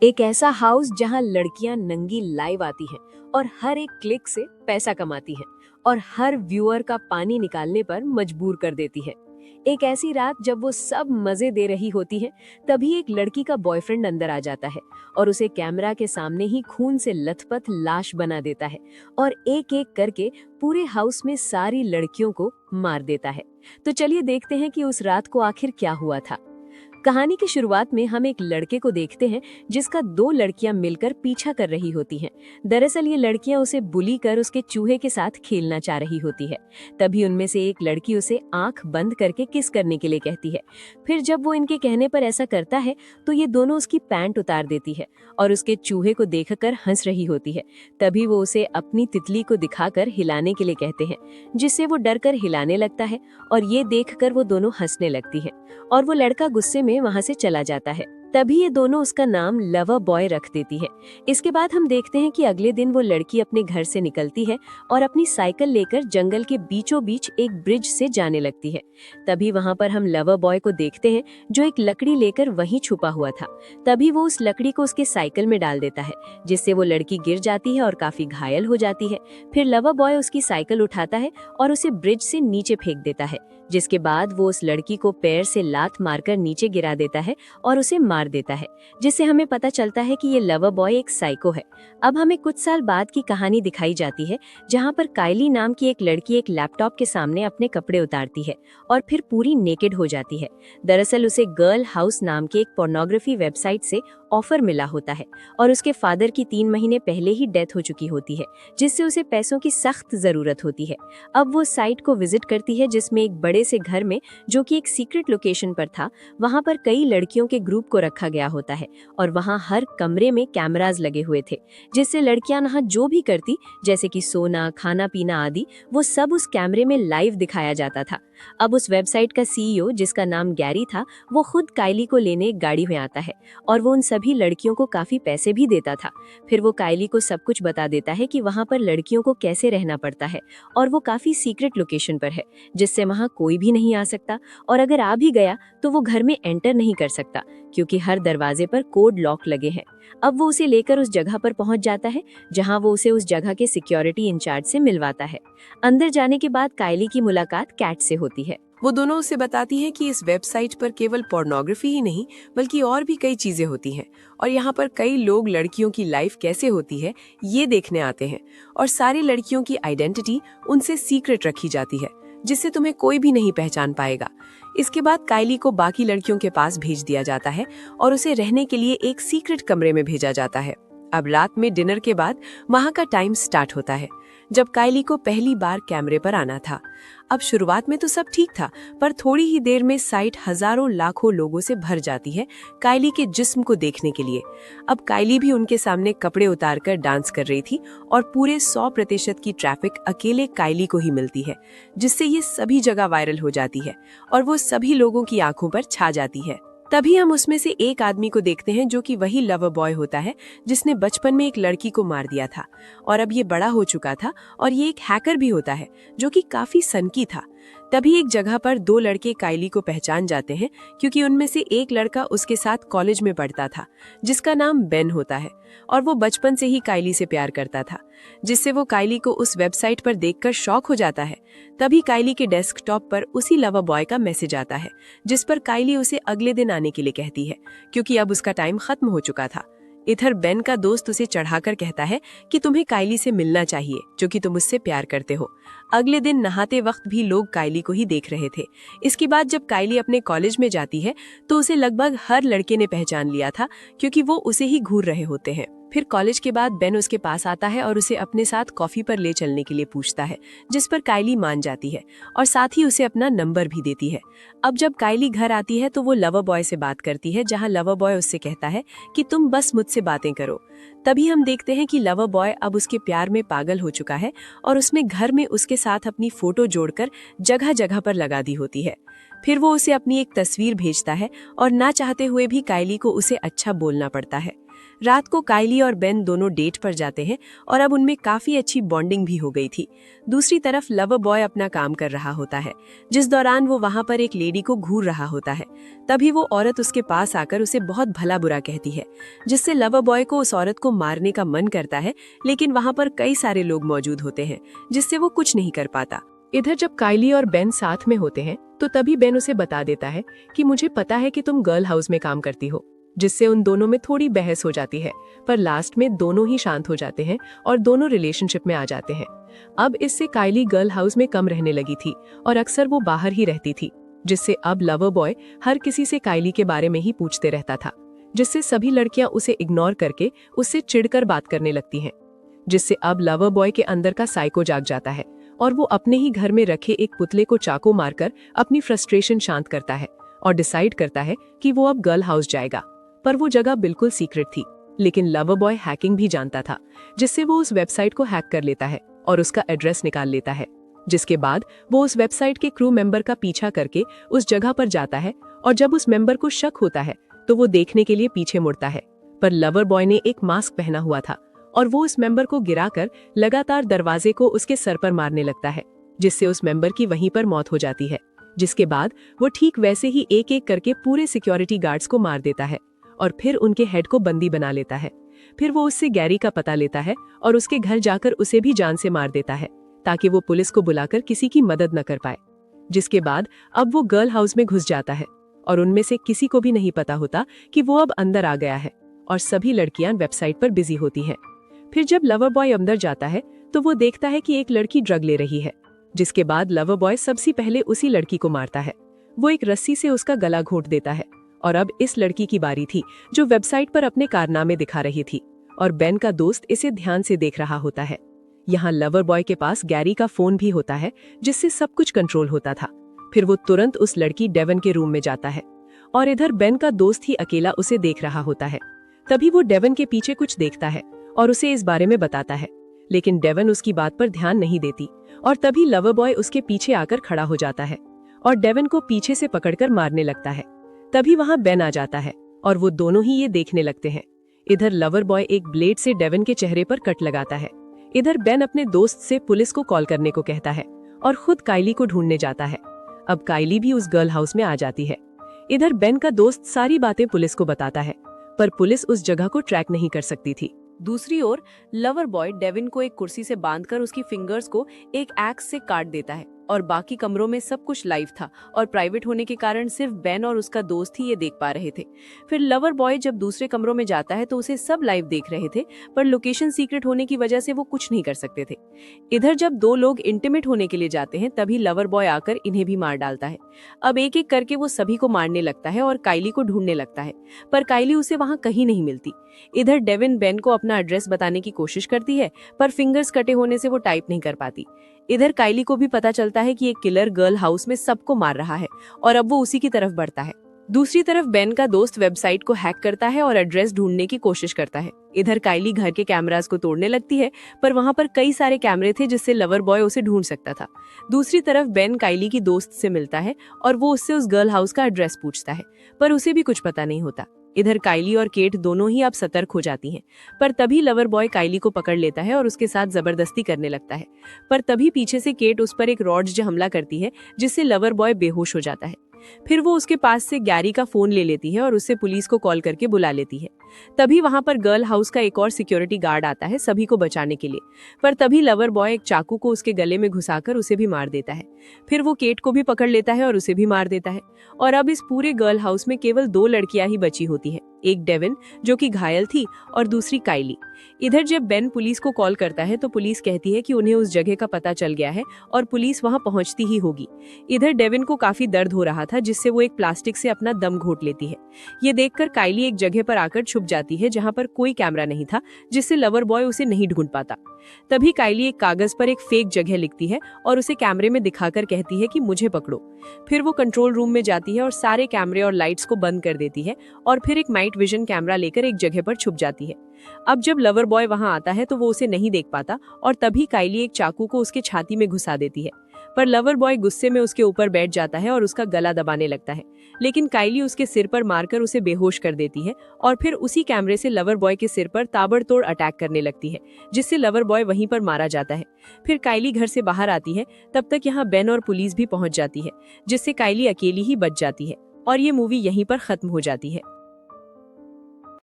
एक ऐसा हाउस जहां लड़कियां नंगी लाइव आती हैं और हर एक क्लिक से पैसा कमाती हैं और हर व्यूअर का पानी निकालने पर मजबूर कर देती है। एक ऐसी रात जब वो सब मजे दे रही होती है, तभी एक लड़की का बॉयफ्रेंड अंदर आ जाता है और उसे कैमरा के सामने ही खून से लथपथ लाश बना देता है और एक एक करके पूरे हाउस में सारी लड़कियों को मार देता है। तो चलिए देखते हैं कि उस रात को आखिर क्या हुआ था। कहानी की शुरुआत में हम एक लड़के को देखते हैं जिसका दो लड़कियां मिलकर पीछा कर रही होती हैं। दरअसल ये लड़कियां उसे बुली कर उसके चूहे के साथ खेलना चाह रही होती है। तभी उनमें से एक लड़की उसे आंख बंद करके किस करने के लिए कहती है। फिर जब वो इनके कहने पर ऐसा करता है तो ये दोनों उसकी पैंट उतार देती है और उसके चूहे को देखकर हंस रही होती है। तभी वो उसे अपनी तितली को दिखाकर हिलाने के लिए कहते हैं, जिससे वो डर कर हिलाने लगता है और ये देखकर वो दोनों हंसने लगती है और वो लड़का गुस्से में वहां से चला जाता है। तभी ये दोनों उसका नाम लवर बॉय रख देती है। इसके बाद हम देखते हैं कि अगले दिन वो लड़की अपने घर से निकलती है और अपनी साइकिल लेकर जंगल के बीचों बीच एक ब्रिज से जाने लगती है। तभी वहां पर हम लवर बॉय को देखते हैं जो एक लकड़ी लेकर वहीं छुपा हुआ था। तभी वो उस लकड़ी को उसके साइकिल में डाल देता है, जिससे वो लड़की गिर जाती है और काफी घायल हो जाती है। फिर लवर बॉय उसकी साइकिल उठाता है और उसे ब्रिज से नीचे फेंक देता है, जिसके बाद वो उस लड़की को पैर से लात मारकर नीचे गिरा देता है और उसे मार देता है, जिससे हमें पता चलता है कि ये लवर बॉय एक साइको है। अब हमें कुछ साल बाद की कहानी दिखाई जाती है, जहां पर काइली नाम की एक लड़की एक लैपटॉप के सामने अपने कपड़े उतारती है और फिर पूरी नेकेड हो जाती है। दरअसल उसे गर्ल हाउस नाम के एक पोर्नोग्राफी वेबसाइट से ऑफर मिला होता है और उसके फादर की 3 महीने पहले ही डेथ हो चुकी होती है, जिससे उसे पैसों की सख्त जरूरत होती है। अब वो साइट को विजिट करती है, जिसमें एक बड़े से घर में, जो कि एक सीक्रेट लोकेशन पर था, वहां पर कई लड़कियों के ग्रुप को रखा गया होता है और वहां हर कमरे में कैमरास लगे हुए थे, जिससे लड़कियां वहां जो भी करती, जैसे कि सोना, खाना पीना आदि, वो सब उस कैमरे में लाइव दिखाया जाता था। अब उस वेबसाइट का सीईओ, जिसका नाम गैरी था, वो खुद काइली को लेने एक गाड़ी में आता है और वो उन सभी लड़कियों को काफी पैसे भी देता था। फिर वो काइली को सब कुछ बता देता है कि वहां पर लड़कियों को कैसे रहना पड़ता है और वो काफी सीक्रेट लोकेशन पर है, जिससे वहां कोई भी नहीं आ सकता और अगर आ भी गया तो वो घर में एंटर नहीं कर सकता, क्योंकि हर दरवाजे पर कोड लॉक लगे हैं। अब वो उसे लेकर उस जगह पर पहुंच जाता है, जहां वो उसे उस जगह के सिक्योरिटी इंचार्ज से मिलवाता है। अंदर जाने के बाद काइली की मुलाकात कैट से होती है। वो दोनों उसे बताती हैं कि इस वेबसाइट पर केवल पोर्नोग्राफी ही नहीं बल्कि और भी कई चीजें होती हैं और यहाँ पर कई लोग लड़कियों की लाइफ कैसे होती है ये देखने आते हैं और सारी लड़कियों की आइडेंटिटी उनसे सीक्रेट रखी जाती है, जिससे तुम्हें कोई भी नहीं पहचान पाएगा। इसके बाद काइली को बाकी लड़कियों के पास भेज दिया जाता है और उसे रहने के लिए एक सीक्रेट कमरे में भेजा जाता है। अब रात में डिनर के बाद वहाँ का टाइम स्टार्ट होता है, जब काइली को पहली बार कैमरे पर आना था। अब शुरुआत में तो सब ठीक था, पर थोड़ी ही देर में साइट हजारों लाखों लोगों से भर जाती है काइली के जिस्म को देखने के लिए। अब काइली भी उनके सामने कपड़े उतारकर डांस कर रही थी और पूरे 100% की ट्रैफिक अकेले काइली को ही मिलती है, जिससे ये सभी जगह वायरल हो जाती है और वो सभी लोगों की आंखों पर छा जाती है। तभी हम उसमें से एक आदमी को देखते हैं जो कि वही लवर बॉय होता है जिसने बचपन में एक लड़की को मार दिया था और अब ये बड़ा हो चुका था और ये एक हैकर भी होता है जो कि काफी सनकी था। तभी एक जगह पर 2 लड़के काइली को पहचान जाते हैं, क्योंकि उनमें से एक लड़का उसके साथ कॉलेज में पढ़ता था जिसका नाम बेन होता है और वो बचपन से ही काइली से प्यार करता था, जिससे वो काइली को उस वेबसाइट पर देखकर शॉक हो जाता है। तभी काइली के डेस्कटॉप पर उसी लवर बॉय का मैसेज आता है, जिस पर काइली उसे अगले दिन आने के लिए कहती है, क्योंकि अब उसका टाइम खत्म हो चुका था। इधर बेन का दोस्त उसे चढ़ाकर कहता है कि तुम्हें काइली से मिलना चाहिए, जो कि तुम उससे प्यार करते हो। अगले दिन नहाते वक्त भी लोग काइली को ही देख रहे थे। इसके बाद जब काइली अपने कॉलेज में जाती है तो उसे लगभग हर लड़के ने पहचान लिया था, क्योंकि वो उसे ही घूर रहे होते हैं। फिर कॉलेज के बाद बेन उसके पास आता है और उसे अपने साथ कॉफी पर ले चलने के लिए पूछता है, जिस पर काइली मान जाती है और साथ ही उसे अपना नंबर भी देती है। अब जब काइली घर आती है तो वो लवर बॉय से बात करती है, जहां लवर बॉय उससे कहता है कि तुम बस मुझसे बातें करो। तभी हम देखते हैं कि लवर बॉय अब उसके प्यार में पागल हो चुका है और उसने घर में उसके साथ अपनी फोटो जोड़कर जगह जगह पर लगा दी होती है। फिर वो उसे अपनी एक तस्वीर भेजता है और ना चाहते हुए भी काइली को उसे अच्छा बोलना पड़ता है। रात को काइली और बेन दोनों डेट पर जाते हैं और अब उनमें काफी अच्छी बॉन्डिंग भी हो गई थी। दूसरी तरफ लवर बॉय अपना काम कर रहा होता है, जिस दौरान वो वहां पर एक लेडी को घूर रहा होता है। तभी वो औरत उसके पास आकर उसे बहुत भला बुरा कहती है, जिससे लवर बॉय को उस औरत को मारने का मन करता है, लेकिन वहां पर कई सारे लोग मौजूद होते हैं, जिससे वो कुछ नहीं कर पाता। इधर जब काइली और बेन साथ में होते हैं तो तभी बेन उसे बता देता है कि मुझे पता है कि तुम गर्ल हाउस में काम करती हो, जिससे उन दोनों में थोड़ी बहस हो जाती है। पर लास्ट में दोनों ही शांत हो जाते हैं और दोनों रिलेशनशिप में आ जाते हैं। अब इससे काइली गर्ल हाउस में कम रहने लगी थी और अक्सर वो बाहर ही रहती थी, जिससे अब लवर बॉय हर किसी से काइली के बारे में ही पूछते रहता था, जिससे सभी लड़कियां उसे इग्नोर करके उससे चिढ़कर बात करने लगती हैं। जिससे अब लवर बॉय के अंदर का साइको जाग जाता है और वो अपने ही घर में रखे एक पुतले को चाकू मारकर अपनी फ्रस्ट्रेशन शांत करता है और डिसाइड करता है कि वो अब गर्ल हाउस जाएगा। पर वो जगह बिल्कुल सीक्रेट थी, लेकिन लवर बॉय हैकिंग भी जानता था, जिससे वो उस वेबसाइट को हैक कर लेता है और उसका एड्रेस निकाल लेता है। जिसके बाद वो उस वेबसाइट के क्रू मेंबर का पीछा करके उस जगह पर जाता है और जब उस मेंबर को शक होता है तो वो देखने के लिए पीछे मुड़ता है। पर लवर बॉय ने एक मास्क पहना हुआ था और वो उस मेंबर को गिराकर लगातार दरवाजे को उसके सर पर मारने लगता है, जिससे उस मेंबर की वहीं पर मौत हो जाती है। जिसके बाद वो ठीक वैसे ही एक एक करके पूरे सिक्योरिटी गार्ड्स को मार देता है और फिर उनके हेड को बंदी बना लेता है। फिर वो उससे गैरी का पता लेता है और उसके घर जाकर उसे भी जान से मार देता है, ताकि वो पुलिस को बुलाकर किसी की मदद न कर पाए। जिसके बाद अब वो गर्ल हाउस में घुस जाता है और उनमें से किसी को भी नहीं पता होता कि वो अब अंदर आ गया है और सभी लड़कियां वेबसाइट पर बिजी होती हैं। फिर जब लवर बॉय अंदर जाता है तो वो देखता है कि एक लड़की ड्रग ले रही है। जिसके बाद लवर बॉय सबसे पहले उसी लड़की को मारता है। वो एक रस्सी से उसका गला घोंट देता है और अब इस लड़की की बारी थी जो वेबसाइट पर अपने कारनामे दिखा रही थी और बेन का दोस्त इसे ध्यान से देख रहा होता है। यहाँ लवर बॉय के पास गैरी का फोन भी होता है, जिससे सब कुछ कंट्रोल होता था। फिर वो तुरंत उस लड़की डेवन के रूम में जाता है और इधर बेन का दोस्त ही अकेला उसे देख रहा होता है। तभी वो डेवन के पीछे कुछ देखता है और उसे इस बारे में बताता है, लेकिन डेवन उसकी बात पर ध्यान नहीं देती और तभी लवर बॉय उसके पीछे आकर खड़ा हो जाता है और डेवन को पीछे से पकड़कर मारने लगता है। तभी वहां बेन आ जाता है और वो दोनों ही ये देखने लगते हैं। इधर लवर बॉय एक ब्लेड से डेवन के चेहरे पर कट लगाता है। इधर बेन अपने दोस्त से पुलिस को कॉल करने को कहता है और खुद काइली को ढूंढने जाता है। अब काइली भी उस गर्ल हाउस में आ जाती है। इधर बेन का दोस्त सारी बातें पुलिस को बताता है, पर पुलिस उस जगह को ट्रैक नहीं कर सकती थी। दूसरी ओर लवर बॉय डेविन को एक कुर्सी से बांधकर उसकी फिंगर्स को एक एक्स से काट देता है और बाकी कमरों में सब कुछ लाइव था और प्राइवेट होने के कारण सिर्फ बेन और उसका दोस्त ही ये देख पा रहे थे। फिर लवर बॉय जब दूसरे कमरों में जाता है तो उसे सब लाइव देख रहे थे, पर लोकेशन सीक्रेट होने की वजह से वो कुछ नहीं कर सकते थे। इधर जब दो लोग इंटीमेट होने के लिए जाते हैं तभी लवर बॉय आकर इन्हें भी मार डालता है। अब एक एक करके वो सभी को मारने लगता है और काइली को ढूंढने लगता है, पर काइली उसे वहां कहीं नहीं मिलती। इधर डेविन बेन को अपना एड्रेस बताने की कोशिश करती है, पर फिंगर्स कटे होने से वो टाइप नहीं कर पाती। इधर काइली को भी पता चलता है कि एक किलर गर्ल हाउस में सबको मार रहा है और अब वो उसी की तरफ बढ़ता है। दूसरी तरफ बेन का दोस्त वेबसाइट को हैक करता है और एड्रेस ढूंढने की कोशिश करता है। इधर काइली घर के कैमरास को तोड़ने लगती है, पर वहां पर कई सारे कैमरे थे जिससे लवर बॉय उसे ढूंढ सकता था। दूसरी तरफ बेन काइली की दोस्त से मिलता है और वो उससे उस गर्ल हाउस का एड्रेस पूछता है, पर उसे भी कुछ पता नहीं होता। इधर काइली और केट दोनों ही अब सतर्क हो जाती हैं, पर तभी लवर बॉय काइली को पकड़ लेता है और उसके साथ जबरदस्ती करने लगता है। पर तभी पीछे से केट उस पर एक रॉड से हमला करती है, जिससे लवर बॉय बेहोश हो जाता है। फिर वो उसके पास से गैरी का फोन ले लेती है और उससे पुलिस को कॉल करके बुला लेती है। तभी वहां पर गर्ल हाउस का एक और सिक्योरिटी गार्ड आता है सभी को बचाने के लिए, पर तभी लवर बॉय एक चाकू को उसके गले में घुसाकर उसे भी मार देता है। फिर वो केट को भी पकड़ लेता है और उसे भी मार देता है और अब इस पूरे गर्ल हाउस में केवल 2 लड़कियां ही बची होती है, एक डेविन जो कि घायल थी और दूसरी काइली। इधर जब बेन पुलिस को कॉल करता है तो पुलिस कहती है कि उन्हें उस जगह का पता चल गया है और पुलिस वहां पहुंचती ही होगी। इधर डेविन को काफी दर्द हो रहा था, जिससे वो एक प्लास्टिक से अपना दम घोट लेती है। ये देखकर काइली एक जगह पर आकर छुप जाती है जहां पर कोई कैमरा नहीं था, जिससे लवर बॉय उसे नहीं ढूंढ पाता। तभी काइली एक कागज पर एक फेक जगह लिखती है और उसे कैमरे में दिखाकर कहती है कि मुझे पकड़ो। फिर वो कंट्रोल रूम में जाती है और सारे कैमरे और लाइट्स को बंद कर देती है और फिर एक नाइट विजन कैमरा लेकर एक जगह पर छुप जाती है। अब जब लवर बॉय वहां आता है तो वो उसे नहीं देख पाता और तभी काइली एक चाकू को उसके छाती में घुसा देती है, पर लवर बॉय गुस्से में उसके ऊपर बैठ जाता है और उसका गला दबाने लगता है। लेकिन काइली उसके सिर पर मारकर उसे बेहोश कर देती है और फिर उसी कैमरे से लवर बॉय के सिर पर ताबड़तोड़ अटैक करने लगती है, जिससे लवर बॉय वहीं पर मारा जाता है। फिर काइली घर से बाहर आती है, तब तक यहाँ बेन और पुलिस भी पहुंच जाती है, जिससे काइली अकेली ही बच जाती है और ये मूवी यहीं पर खत्म हो जाती है।